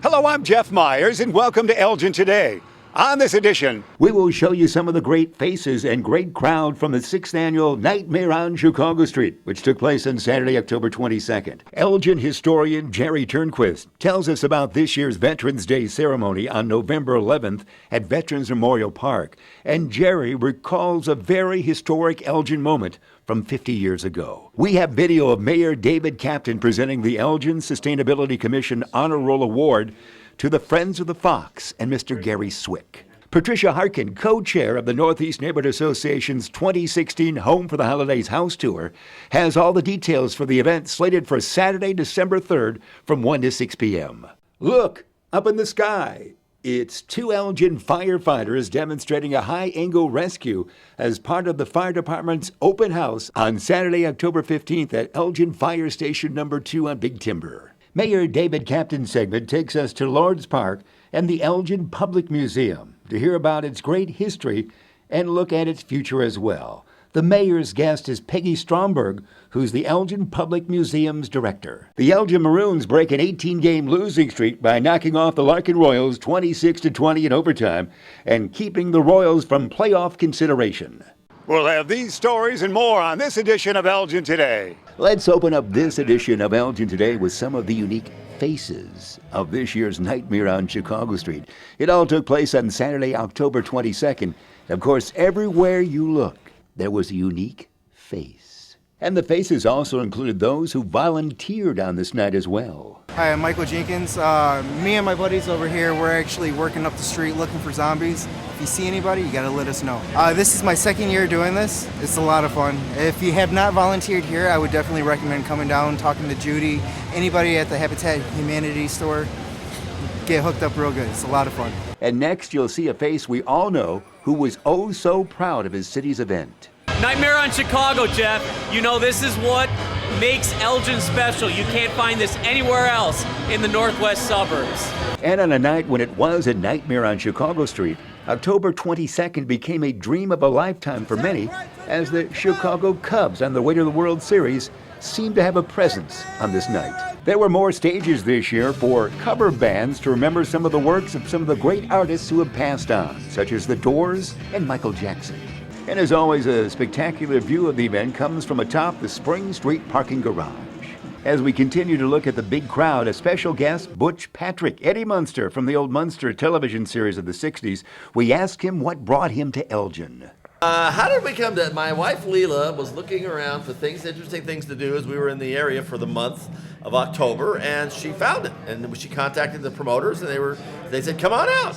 Hello, I'm Jeff Myers, and welcome to Elgin Today. On this edition, we will show you some of the great faces and great crowd from the 6th annual Nightmare on Chicago Street, which took place on Saturday, October 22nd. Elgin historian Jerry Turnquist tells us about this year's Veterans Day ceremony on November 11th at Veterans Memorial Park. And Jerry recalls a very historic Elgin moment from 50 years ago. We have video of Mayor David Captain presenting the Elgin Sustainability Commission Honor Roll Award to the Friends of the Fox and Mr. Gary Swick. Patricia Harkin, co-chair of the Northeast Neighborhood Association's 2016 Home for the Holidays House Tour, has all the details for the event slated for Saturday, December 3rd from 1 to 6 p.m. Look, up in the sky. It's two Elgin firefighters demonstrating a high-angle rescue as part of the fire department's open house on Saturday, October 15th at Elgin Fire Station Number 2 on Big Timber. Mayor David Captain's segment takes us to Lord's Park and the Elgin Public Museum to hear about its great history and look at its future as well. The mayor's guest is Peggy Stromberg, who's the Elgin Public Museum's director. The Elgin Maroons break an 18-game losing streak by knocking off the Larkin Royals 26-20 in overtime and keeping the Royals from playoff consideration. We'll have these stories and more on this edition of Elgin Today. Let's open up this edition of Elgin Today with some of the unique faces of this year's Nightmare on Chicago Street. It all took place on Saturday, October 22nd. Of course, everywhere you look, there was a unique face. And the faces also included those who volunteered on this night as well. Hi, I'm Michael Jenkins. Me and my buddies over here, we're actually working up the street looking for zombies. If you see anybody, you gotta let us know. This is my second year doing this. It's a lot of fun. If you have not volunteered here, I would definitely recommend coming down, talking to Judy, anybody at the Habitat Humanity store. Get hooked up real good. It's a lot of fun. And next, you'll see a face we all know who was oh so proud of his city's event. Nightmare on Chicago, Jeff. You know, this is what makes Elgin special. You can't find this anywhere else in the northwest suburbs. And on a night when it was a Nightmare on Chicago Street, October 22nd became a dream of a lifetime for many as the Chicago Cubs on their way to the World Series seemed to have a presence on this night. There were more stages this year for cover bands to remember some of the works of some of the great artists who have passed on, such as The Doors and Michael Jackson. And as always, a spectacular view of the event comes from atop the Spring Street parking garage. As we continue to look at the big crowd, a special guest, Butch Patrick, Eddie Munster from the old Munster television series of the 60s, we asked him what brought him to Elgin. How did we come to it? My wife Leela was looking around for interesting things to do as we were in the area for the month of October, and she found it. And she contacted the promoters, and they said, "Come on out."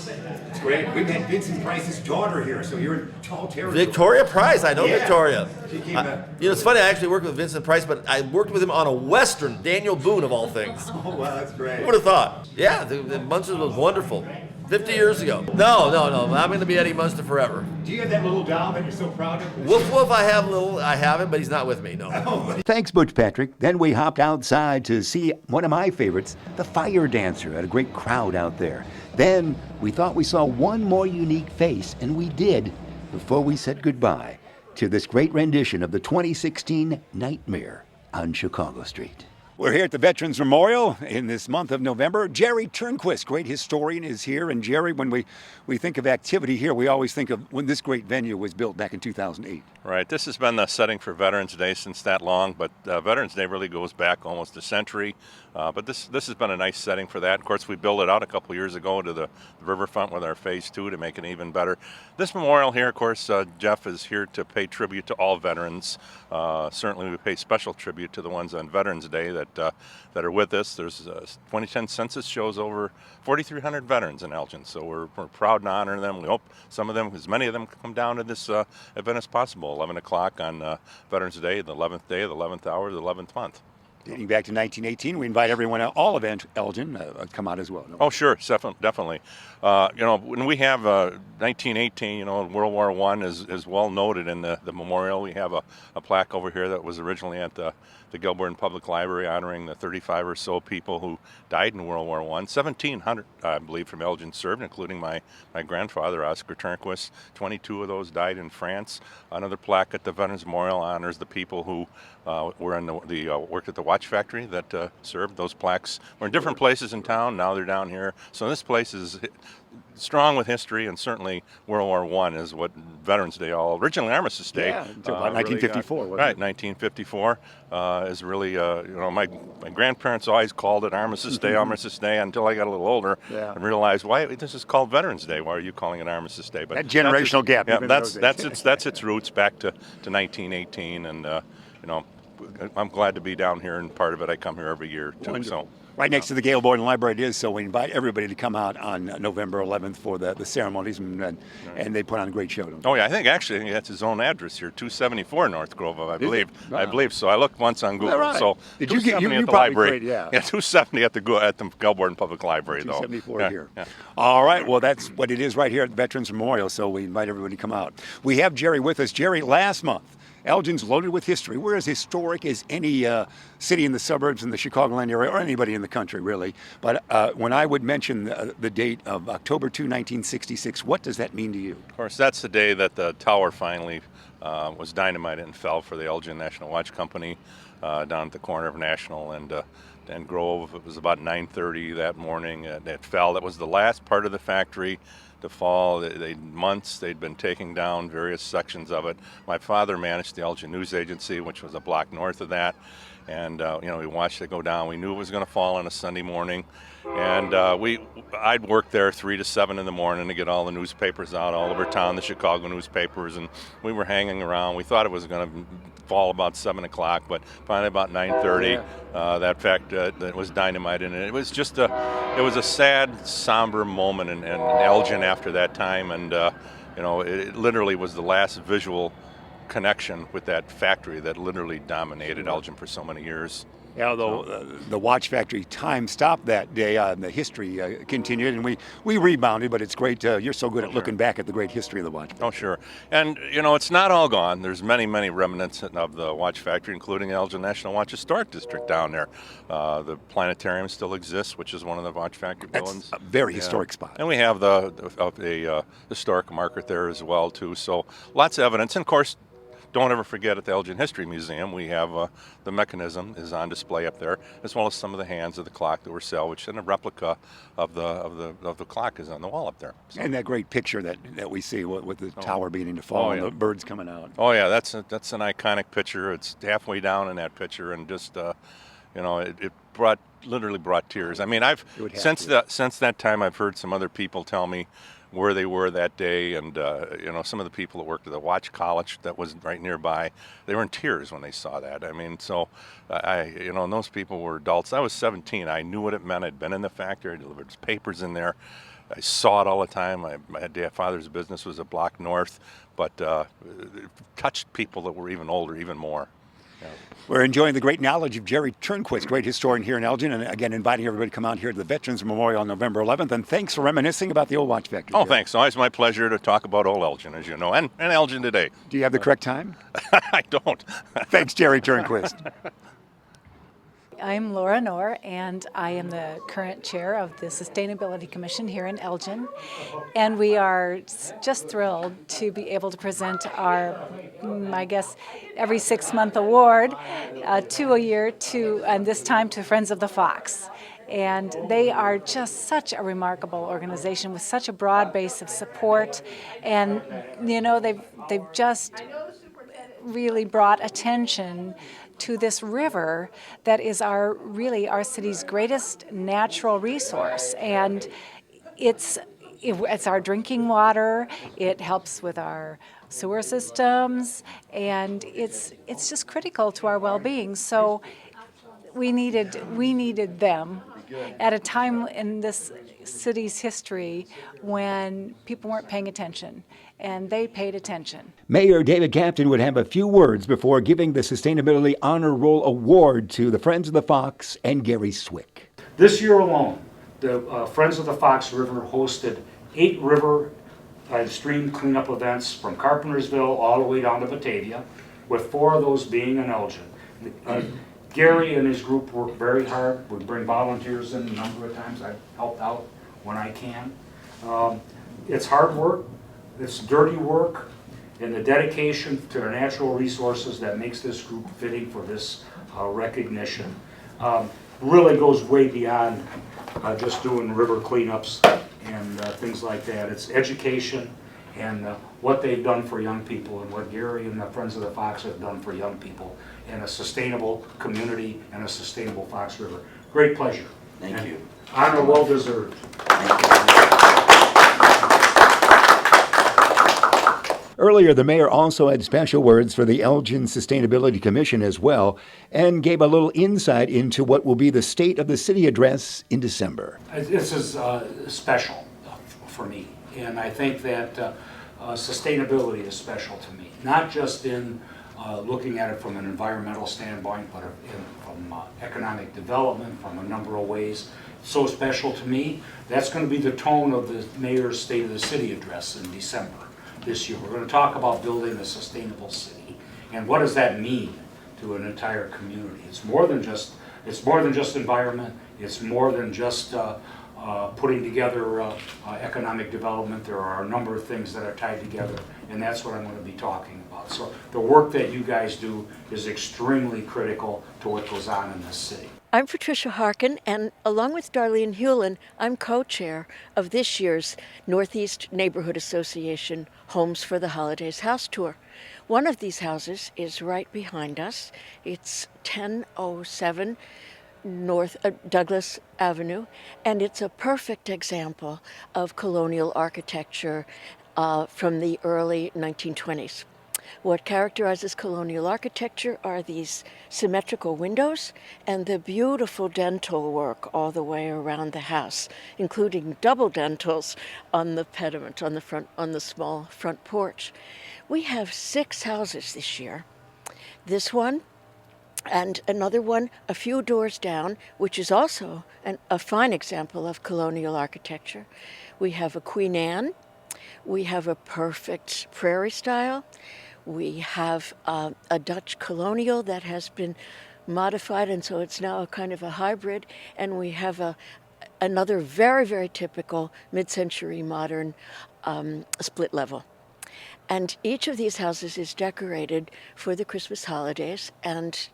It's great. We've had Vincent Price's daughter here, so you're in tall territory. Victoria Price, I know Victoria. She came it's funny. I actually worked with Vincent Price, but I worked with him on a Western, Daniel Boone of all things. Oh wow, that's great. Who would have thought? Yeah, the Munsters was wonderful. 50 years ago. No. I'm going to be Eddie Munster forever. Do you have that little doll that you're so proud of? Woof woof, I have him, but he's not with me, no. Thanks, Butch Patrick. Then we hopped outside to see one of my favorites, the fire dancer, at a great crowd out there. Then we thought we saw one more unique face, and we did, before we said goodbye to this great rendition of the 2016 Nightmare on Chicago Street. We're here at the Veterans Memorial in this month of November. Jerry Turnquist, great historian, is here. And Jerry, when we think of activity here, we always think of when this great venue was built back in 2008. Right. This has been the setting for Veterans Day since that long, but Veterans Day really goes back almost a century. But this has been a nice setting for that. Of course, we built it out a couple years ago to the riverfront with our Phase 2 to make it even better. This memorial here, of course, Jeff is here to pay tribute to all veterans. Certainly we pay special tribute to the ones on Veterans Day that are with us. There's 2010 census shows over 4,300 veterans in Elgin, so we're proud to honor them. We hope as many of them come down to this event as possible. 11 o'clock on Veterans Day, the 11th day, the 11th hour, the 11th month. Dating back to 1918, we invite everyone, all of Elgin, come out as well. No? Oh, sure, definitely. When we have 1918, World War I is well noted in the memorial. We have a plaque over here that was originally at the the Gilbourne Public Library honoring the 35 or so people who died in World War I. 1,700, I believe, from Elgin served, including my grandfather, Oscar Turnquist. 22 of those died in France. Another plaque at the Veterans Memorial honors the people who were in worked at the watch factory that served. Those plaques were in different places in town. Now they're down here. So this place is strong with history, and certainly World War I is what Veterans Day, originally Armistice Day. Yeah, until about 1954, wasn't it? Right, 1954 is really, my grandparents always called it Armistice Day, Armistice Day, until I got a little older and realized, why, this is called Veterans Day. Why are you calling it Armistice Day? But that generational gap. Yeah, that's its roots back to 1918, and I'm glad to be down here, and part of it I come here every year too. Wonderful. Right next to the Gilbourne Library it is, so we invite everybody to come out on November 11th for the ceremonies, and they put on a great show. Oh yeah, I think actually that's his own address here, 274 North Grove, I believe. Wow. I believe so. I looked once on Google. Right? So did you get you at the probably library? Great, yeah. 270 at the Gilbourne Public Library, 274 though. here. Yeah. All right, well that's what it is right here at the Veterans Memorial. So we invite everybody to come out. We have Jerry with us. Jerry, last month, Elgin's loaded with history. We're as historic as any city in the suburbs in the Chicagoland area, or anybody in the country, really. But when I would mention the date of October 2, 1966, what does that mean to you? Of course, that's the day that the tower finally was dynamited and fell for the Elgin National Watch Company down at the corner of National and Grove. It was about 9:30 that morning. It fell. That was the last part of the factory to fall. They'd been taking down various sections of it. My father managed the Elgin News Agency, which was a block north of that, and we watched it go down. We knew it was going to fall on a Sunday morning, and I'd work there 3 to 7 in the morning to get all the newspapers out all over town, the Chicago newspapers, and we were hanging around. We thought it was going to fall about 7 o'clock, but finally about 9:30, that was dynamited, and it was just it was a sad, somber moment in Elgin after that time, and it literally was the last visual connection with that factory that literally dominated Elgin for so many years. Yeah, although the watch factory time stopped that day, the history continued, and we rebounded, but it's great. You're so good at looking back at the great history of the watch factory. Oh, sure. And, it's not all gone. There's many, many remnants of the watch factory, including Elgin National Watch Historic District down there. The planetarium still exists, which is one of the watch factory buildings. That's a very historic spot. And we have a historic marker there as well, too. So lots of evidence. And, of course, don't ever forget, at the Elgin History Museum, we have the mechanism is on display up there, as well as some of the hands of the clock that were salvaged, and a replica of the clock is on the wall up there. So. And that great picture that we see with the tower beginning to fall and the birds coming out. Oh yeah, that's an iconic picture. It's halfway down in that picture, and just it literally brought tears. I mean, since that time, I've heard some other people tell me where they were that day, and some of the people that worked at the Watch College that was right nearby, they were in tears when they saw that. I mean, so and those people were adults. I was 17. I knew what it meant. I'd been in the factory. I delivered papers in there. I saw it all the time. My father's business was a block north, but it touched people that were even older, even more. Yeah. We're enjoying the great knowledge of Jerry Turnquist, great historian here in Elgin, and again inviting everybody to come out here to the Veterans Memorial on November 11th. And thanks for reminiscing about the old watch factory. Oh, Jerry. Thanks. Always my pleasure to talk about old Elgin, as you know, and Elgin Today. Do you have the correct time? I don't. Thanks, Jerry Turnquist. I'm Laura Knorr, and I am the current chair of the Sustainability Commission here in Elgin. And we are just thrilled to be able to present our, I guess, every 6-month award, 2 a year, and this time to Friends of the Fox. And they are just such a remarkable organization with such a broad base of support. And, they've just really brought attention to this river that is our city's greatest natural resource, and it's our drinking water. It helps with our sewer systems, and it's just critical to our well-being. So we needed them at a time in this city's history when people weren't paying attention, and they paid attention. Mayor David Captain would have a few words before giving the Sustainability Honor Roll Award to the Friends of the Fox and Gary Swick. This year alone, the Friends of the Fox River hosted 8 river and stream cleanup events from Carpentersville all the way down to Batavia, with 4 of those being in Elgin. Gary and his group work very hard. We bring volunteers in a number of times. I've helped out when I can. It's hard work, it's dirty work, and the dedication to our natural resources that makes this group fitting for this recognition really goes way beyond just doing river cleanups and things like that. It's education and what they've done for young people, and what Gary and the Friends of the Fox have done for young people in a sustainable community and a sustainable Fox River. Great pleasure. Thank you. Honor well deserved. Earlier, the mayor also had special words for the Elgin Sustainability Commission as well, and gave a little insight into what will be the State of the City address in December. This is special for me, and I think that sustainability is special to me, not just in looking at it from an environmental standpoint, but from economic development, from a number of ways. So special to me. That's going to be the tone of the mayor's State of the City address in December this year. We're going to talk about building a sustainable city, and what does that mean to an entire community. It's more than just environment. It's more than just putting together economic development. There are a number of things that are tied together, and that's what I'm going to be talking about. So the work that you guys do is extremely critical to what goes on in this city. I'm Patricia Harkin, and along with Darlene Hewlin, I'm co-chair of this year's Northeast Neighborhood Association Homes for the Holidays House Tour. One of these houses is right behind us. It's 1007 North Douglas Avenue, and it's a perfect example of colonial architecture from the early 1920s. What characterizes colonial architecture are these symmetrical windows and the beautiful dental work all the way around the house, including double dentals on the pediment, on the small front porch. We have 6 houses this year. This one and another one a few doors down, which is also a fine example of colonial architecture. We have a Queen Anne. We have a perfect prairie style. We have a Dutch colonial that has been modified, and so it's now a kind of a hybrid. And we have another very, very typical mid-century modern split level. And each of these houses is decorated for the Christmas holidays, and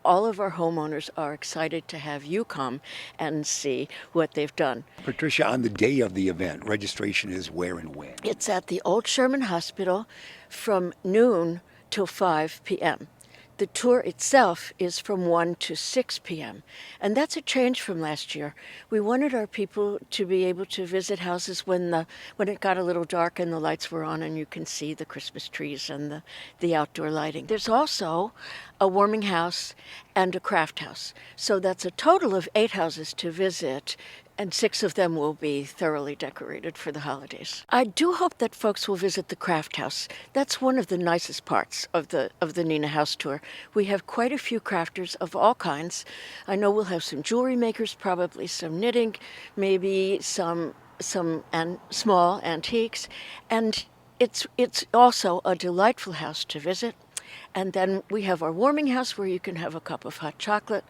all of our homeowners are excited to have you come and see what they've done. Patricia, on the day of the event, registration is where and when? It's at the Old Sherman Hospital from noon till 5 p.m. The tour itself is from 1 to 6 p.m., and that's a change from last year. We wanted our people to be able to visit houses when it got a little dark and the lights were on and you can see the Christmas trees and the outdoor lighting. There's also a warming house and a craft house, so that's a total of 8 houses to visit, and 6 of them will be thoroughly decorated for the holidays. I do hope that folks will visit the craft house. That's one of the nicest parts of the NENA house tour. We have quite a few crafters of all kinds. I know we'll have some jewelry makers, probably some knitting, maybe some small antiques, and it's also a delightful house to visit. And then we have our warming house where you can have a cup of hot chocolate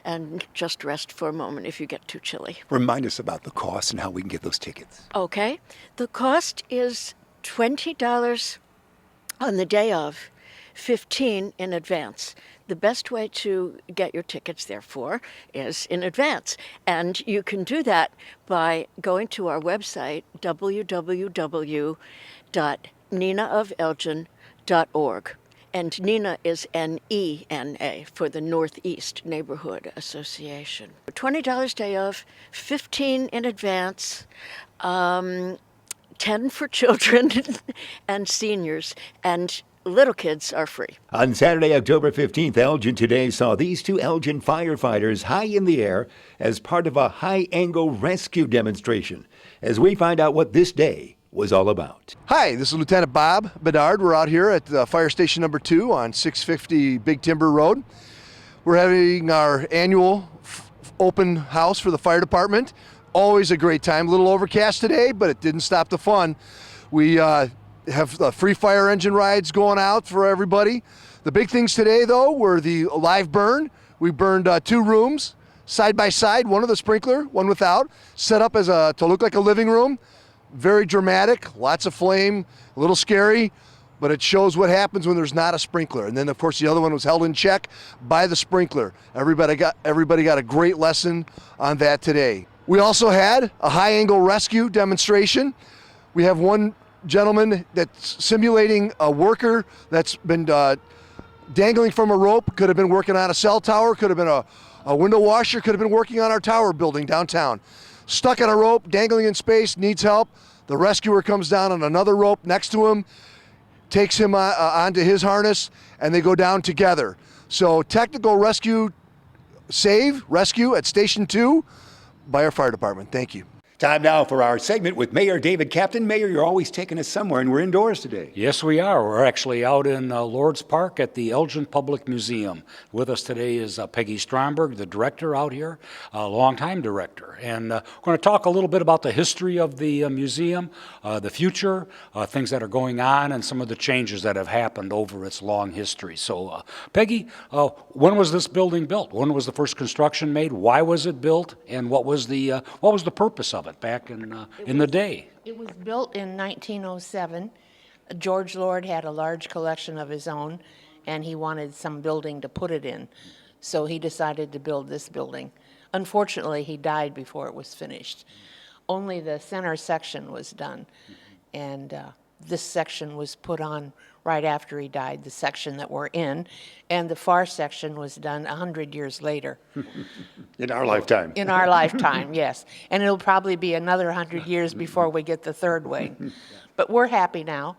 and just rest for a moment if you get too chilly. Remind us about the cost and how we can get those tickets. Okay. The cost is $20 on the day of, $15 in advance. The best way to get your tickets, therefore, is in advance. And you can do that by going to our website, www.nenaofelgin.org. And NENA is NENA for the Northeast Neighborhood Association. $20 day of, $15 in advance, $10 for children and seniors, and little kids are free. On Saturday, October 15th, Elgin Today saw these 2 Elgin firefighters high in the air as part of a high-angle rescue demonstration, as we find out what this day was all about. Hi, this is Lieutenant Bob Bedard. We're out here at Fire Station number 2 on 650 Big Timber Road. We're having our annual open house for the fire department. Always a great time. A little overcast today, but it didn't stop the fun. We have free fire engine rides going out for everybody. The big things today, though, were the live burn. We burned 2 rooms side by side, one with a sprinkler, one without, set up as to look like a living room. Very dramatic, lots of flame, a little scary, but it shows what happens when there's not a sprinkler. And then of course the other one was held in check by the sprinkler. Everybody got a great lesson on that today. We also had a high angle rescue demonstration. We have one gentleman that's simulating a worker that's been dangling from a rope, could have been working on a cell tower, could have been a window washer, could have been working on our tower building downtown. Stuck on a rope, dangling in space, needs help. The rescuer comes down on another rope next to him, takes him onto his harness, and they go down together. So technical rescue at Station 2 by our fire department. Thank you. Time now for our segment with Mayor David Captain. Mayor, you're always taking us somewhere, and we're indoors today. Yes, we are. We're actually out in Lord's Park at the Elgin Public Museum. With us today is Peggy Stromberg, the director out here, a longtime director. And we're going to talk a little bit about the history of the museum, the future, things that are going on, and some of the changes that have happened over its long history. So, Peggy, when was this building built? When was the first construction made? Why was it built? And what was the purpose of it back in the day? It was built in 1907. George Lord had a large collection of his own, and he wanted some building to put it in. So he decided to build this building. Unfortunately, he died before it was finished. Only the center section was done, and this section was put on right after he died, the section that we're in, and the far section was done 100 years later. In our lifetime. In our lifetime, yes. And it'll probably be another 100 years before we get the third wing. But we're happy now.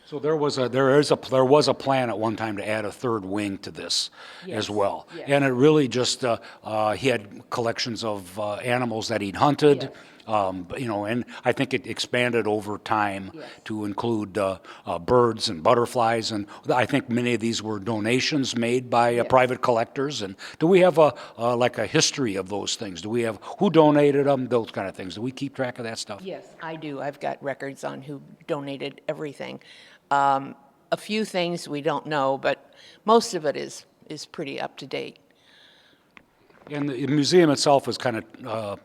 So there was a plan at one time to add a third wing to this as well. Yes. And it really just he had collections of animals that he'd hunted. Yes. And I think it expanded over time to include birds and butterflies, and I think many of these were donations made by private collectors. And do we have a history of those things? Do we have who donated them? Those kind of things. Do we keep track of that stuff? Yes, I do. I've got records on who donated everything. A few things we don't know, but most of it is pretty up to date. And the museum itself is kind of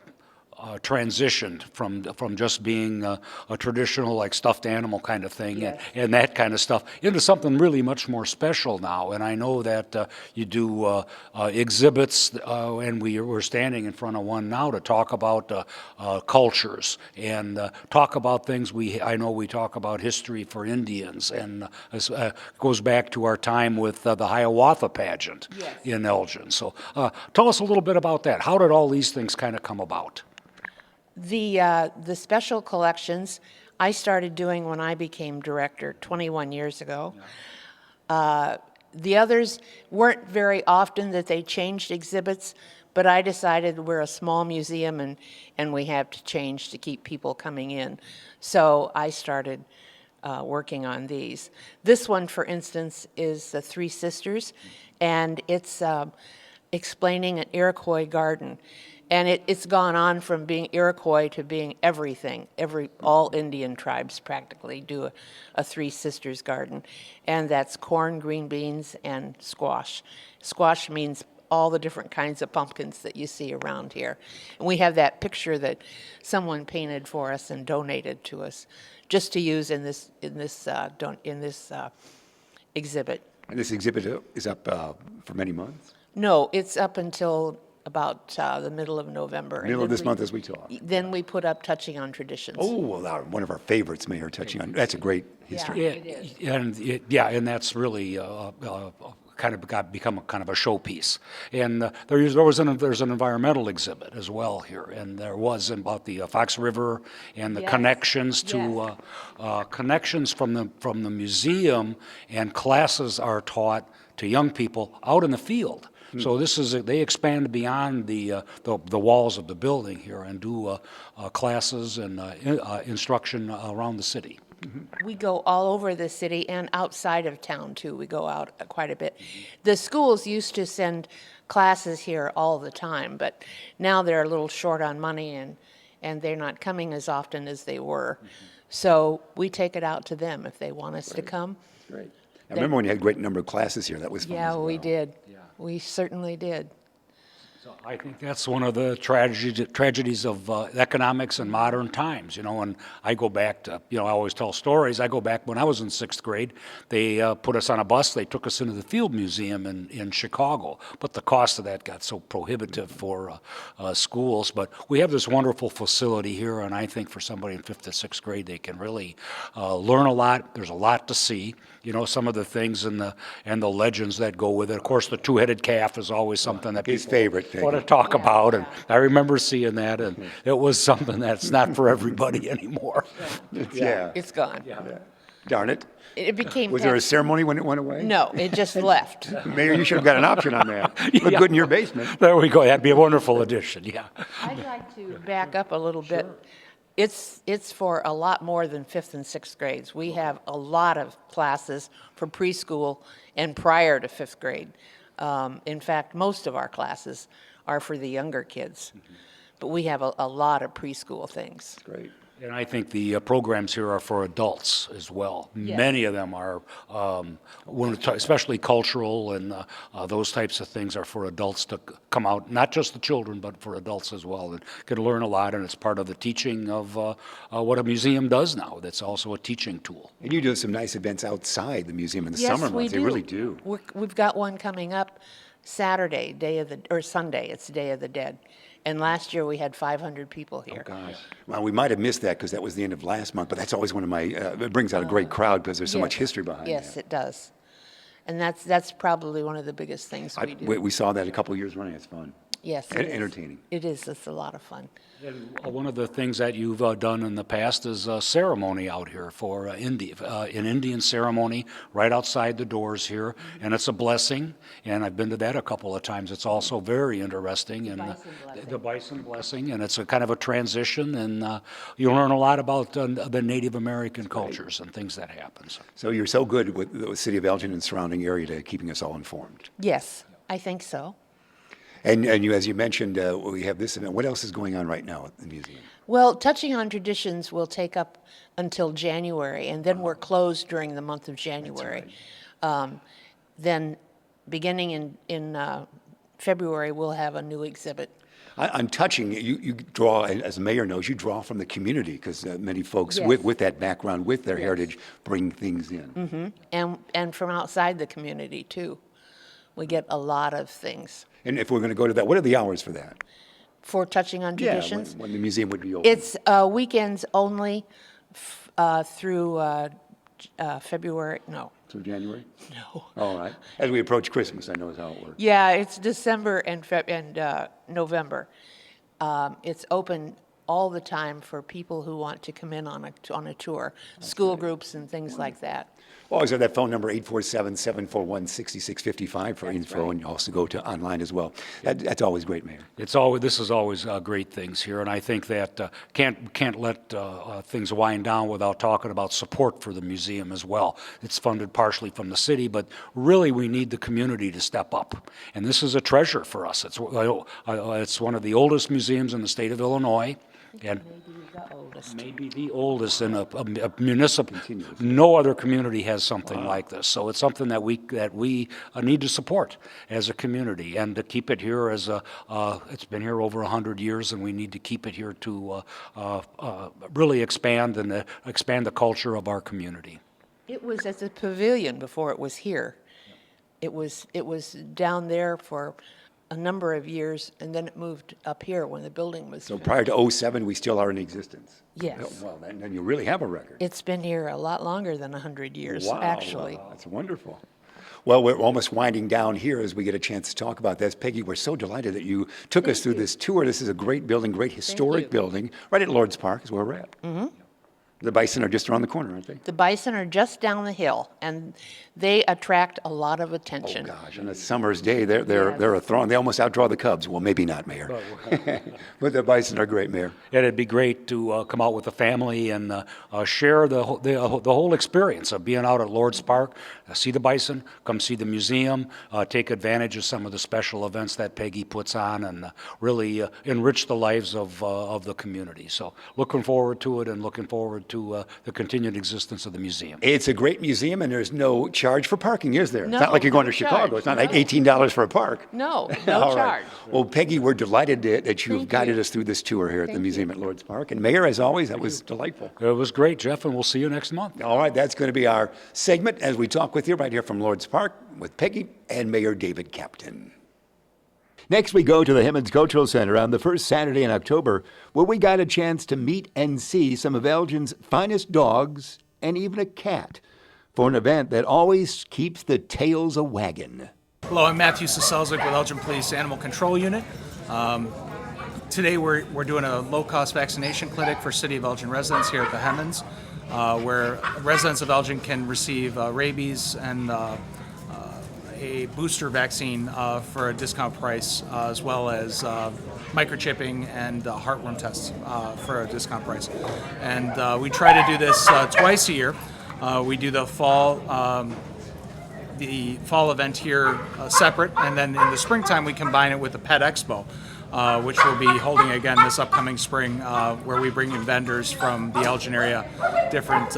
transitioned from just being a traditional like stuffed animal kind of thing and that kind of stuff into something really much more special now. And I know that you do exhibits, and we're standing in front of one now to talk about cultures and talk about things. I know we talk about history for Indians, and goes back to our time with the Hiawatha pageant in Elgin. So tell us a little bit about that. How did all these things kind of come about? The special collections I started doing when I became director 21 years ago. The others weren't very often that they changed exhibits, but I decided we're a small museum and we have to change to keep people coming in. So I started working on these. This one, for instance, is the Three Sisters, and it's explaining an Iroquois garden. And it's gone on from being Iroquois to being everything. All Indian tribes practically do a Three Sisters garden. And that's corn, green beans, and squash. Squash means all the different kinds of pumpkins that you see around here. And we have that picture that someone painted for us and donated to us just to use in this exhibit. And this exhibit is up for many months? No, it's up until about the middle of November. Middle of this month as we talk. Then we put up Touching on Traditions. Oh, well, one of our favorites, Mayor, Touching on. That's a great history. Yeah, it is. And that's really become a kind of a showpiece. And there's an environmental exhibit as well here, and there was about the Fox River and the connections to connections from the museum, and classes are taught to young people out in the field. So they expand beyond the walls of the building here and do classes and instruction around the city. We go all over the city and outside of town too. We go out quite a bit. The schools used to send classes here all the time, but now they're a little short on money and they're not coming as often as they were. So we take it out to them if they want us to come. Great. I remember when you had a great number of classes here. That was fun. Yeah, we did. we certainly did. I think that's one of the tragedies of economics in modern times, you know, and I go back to, you know, I always tell stories. I go back when I was in 6th grade, they put us on a bus, they took us into the Field Museum in Chicago, but the cost of that got so prohibitive for schools. But we have this wonderful facility here, and I think for somebody in 5th to 6th grade, they can really learn a lot. There's a lot to see, you know, some of the things and the legends that go with it. Of course, the two-headed calf is always something that His people favorite thing. want to talk about, and I remember seeing that, and it was something that's not for everybody anymore. Yeah. It's gone. Darn it. It became. Was there a ceremony when it went away? No, it just left. Mayor, you should have got an option on that. Look Yeah. good in your basement. There we go. That'd be a wonderful addition. Yeah. I'd like to back up a little bit. It's for a lot more than 5th and 6th grades. We have a lot of classes for preschool and prior to 5th grade. In fact, most of our classes are for the younger kids. But we have a lot of preschool things. Great. And I think the programs here are for adults as well. Yes. Many of them are, especially cultural and those types of things are for adults to come out, not just the children, but for adults as well, and can learn a lot, and it's part of the teaching of what a museum does now. That's also a teaching tool. And you do some nice events outside the museum in the Yes, summer we months. do. They really do. We've got one coming up Saturday, or Sunday, it's Day of the Dead. And last year we had 500 people here. Gosh. Well, we might have missed that because that was the end of last month, but that's always one of my, it brings out a great crowd because there's so much history behind Yes, that. it does. And that's probably one of the biggest things we do. We saw that a couple of years running. It's fun. Yes. And it is. entertaining. It is. It's a lot of fun. And one of the things that you've done in the past is a ceremony out here for an Indian ceremony right outside the doors here, and it's a blessing, and I've been to that a couple of times. It's also very interesting, and the bison blessing, and it's a kind of a transition, and you learn a lot about the Native American cultures and things that happen. So you're so good with the city of Elgin and surrounding area to keeping us all informed. Yes, I think so. And you, as you mentioned, we have this event. What else is going on right now at the museum? Well, Touching on Traditions will take up until January, and then we're closed during the month of January. Then, beginning in February, we'll have a new exhibit. On Touching, you draw, as the mayor knows, you draw from the community because many folks Yes. with that background, with their heritage, bring things in. And from outside the community, too. We get a lot of things. And if we're going to go to that, what are the hours for that? For Touching on Traditions? When the museum would be open. It's weekends only through February, no. Through January? No. All right. As we approach Christmas, I know is how it works. Yeah, it's December and November. It's open all the time for people who want to come in on a tour, school groups and things like that. Well, always have that phone number, 847-741-6655 for info, right. and you also go to online as well. That's always great, Mayor. This is always great things here, and I think that can't let things wind down without talking about support for the museum as well. It's funded partially from the city, but really we need the community to step up, and this is a treasure for us. It's one of the oldest museums in the state of Illinois, and maybe the oldest in a municipal. No other community has something like this. So it's something that we need to support as a community, and to keep it here as it's been here over 100 years, and we need to keep it here to really expand the culture of our community. It was at the pavilion before it was here. It was down there for a number of years, and then it moved up here when the building was So finished. prior to '07, we still are in existence. Yes. Well, then you really have a record. It's been here a lot longer than 100 years, Wow, actually. wow, that's wonderful. Well, we're almost winding down here as we get a chance to talk about this. Peggy, we're so delighted that you took us through this tour. This is a great building, great historic building, right at Lord's Park is where we're at. Mm-hmm. The bison are just around the corner, aren't they? The bison are just down the hill, and they attract a lot of attention. Oh, gosh, on a summer's day, they're a throng. They almost outdraw the Cubs. Well, maybe not, Mayor. But the bison are great, Mayor. And it'd be great to come out with the family and share the whole experience of being out at Lord's Park, see the bison, come see the museum, take advantage of some of the special events that Peggy puts on, and really enrich the lives of the community. So looking forward to it, and looking forward to to the continued existence of the museum. It's a great museum, and there's no charge for parking, is there? No, it's not like you're going to no Chicago. charge. It's not like $18 for a park. No, All no right. charge. Well, Peggy, we're delighted that you've Thank guided you. us through this tour here at the Thank museum at Lord's Park. And Mayor, as always, that was delightful. It was great, Jeff, and we'll see you next month. All right, that's going to be our segment as we talk with you right here from Lord's Park with Peggy and Mayor David Captain. Next, we go to the Hemmons Cultural Center on the first Saturday in October, where we got a chance to meet and see some of Elgin's finest dogs and even a cat for an event that always keeps the tails a-waggin'. Hello, I'm Matthew Soselzik with Elgin Police Animal Control Unit. Today we're doing a low-cost vaccination clinic for City of Elgin residents here at the Hemmons, where residents of Elgin can receive rabies and a booster vaccine for a discount price, as well as microchipping and heartworm tests for a discount price. And we try to do this twice a year. We do the fall event here separate, and then in the springtime we combine it with the Pet Expo, which we'll be holding again this upcoming spring, where we bring in vendors from the Elgin area, different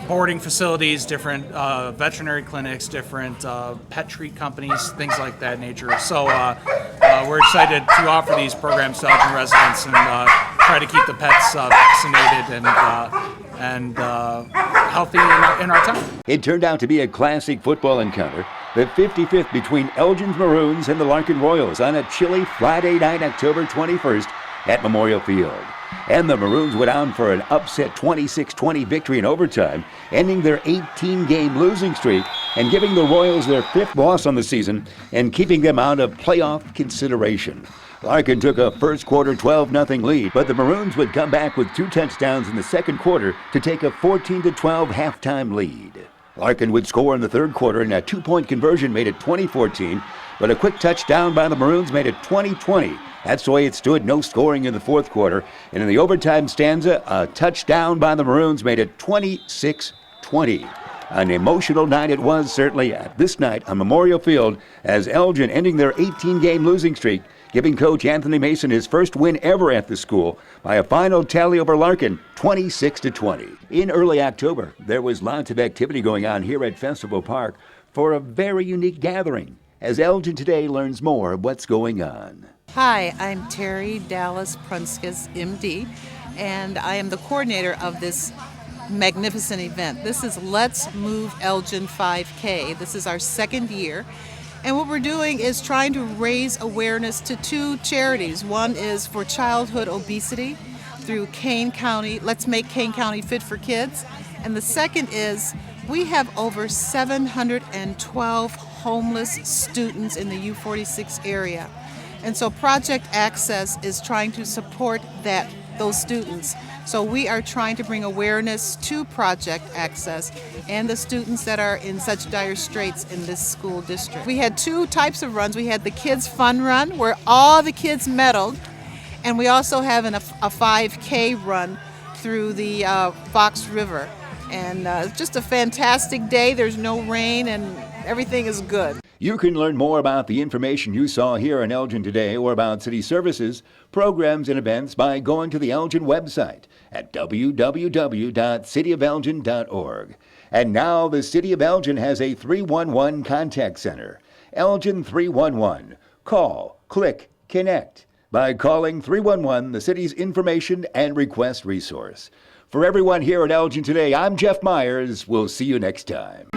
boarding facilities, different veterinary clinics, different pet treat companies, things like that nature. So we're excited to offer these programs to Elgin residents and try to keep the pets vaccinated and healthy in our town. It turned out to be a classic football encounter, the 55th between Elgin's Maroons and the Larkin Royals on a chilly Friday night, October 21st at Memorial Field. And the Maroons went on for an upset 26-20 victory in overtime, ending their 18-game losing streak and giving the Royals their 5th loss on the season and keeping them out of playoff consideration. Larkin took a first quarter 12-0 lead, but the Maroons would come back with 2 touchdowns in the second quarter to take a 14-12 halftime lead. Larkin would score in the third quarter, and a 2-point conversion made it 20-14, but a quick touchdown by the Maroons made it 20-20. That's the way it stood, no scoring in the fourth quarter. And in the overtime stanza, a touchdown by the Maroons made it 26-20. An emotional night it was, certainly, this night on Memorial Field, as Elgin ending their 18-game losing streak, giving Coach Anthony Mason his first win ever at the school by a final tally over Larkin, 26-20. In early October, there was lots of activity going on here at Festival Park for a very unique gathering, as Elgin Today learns more of what's going on. Hi, I'm Terry Dallas Prunskis, MD, and I am the coordinator of this magnificent event. This is Let's Move Elgin 5K. This is our second year. And what we're doing is trying to raise awareness to 2 charities. One is for childhood obesity through Kane County, Let's Make Kane County Fit for Kids. And the second is we have over 712 homeless students in the U46 area. And so Project Access is trying to support those students. So we are trying to bring awareness to Project Access and the students that are in such dire straits in this school district. We had 2 types of runs. We had the Kids Fun Run, where all the kids medaled, and we also have a 5K run through the Fox River. And it's just a fantastic day. There's no rain, and everything is good. You can learn more about the information you saw here on Elgin Today or about city services, programs, and events by going to the Elgin website at www.cityofelgin.org. And now the City of Elgin has a 311 contact center. Elgin 311. Call, click, connect by calling 311, the city's information and request resource. For everyone here at Elgin Today, I'm Jeff Myers. We'll see you next time.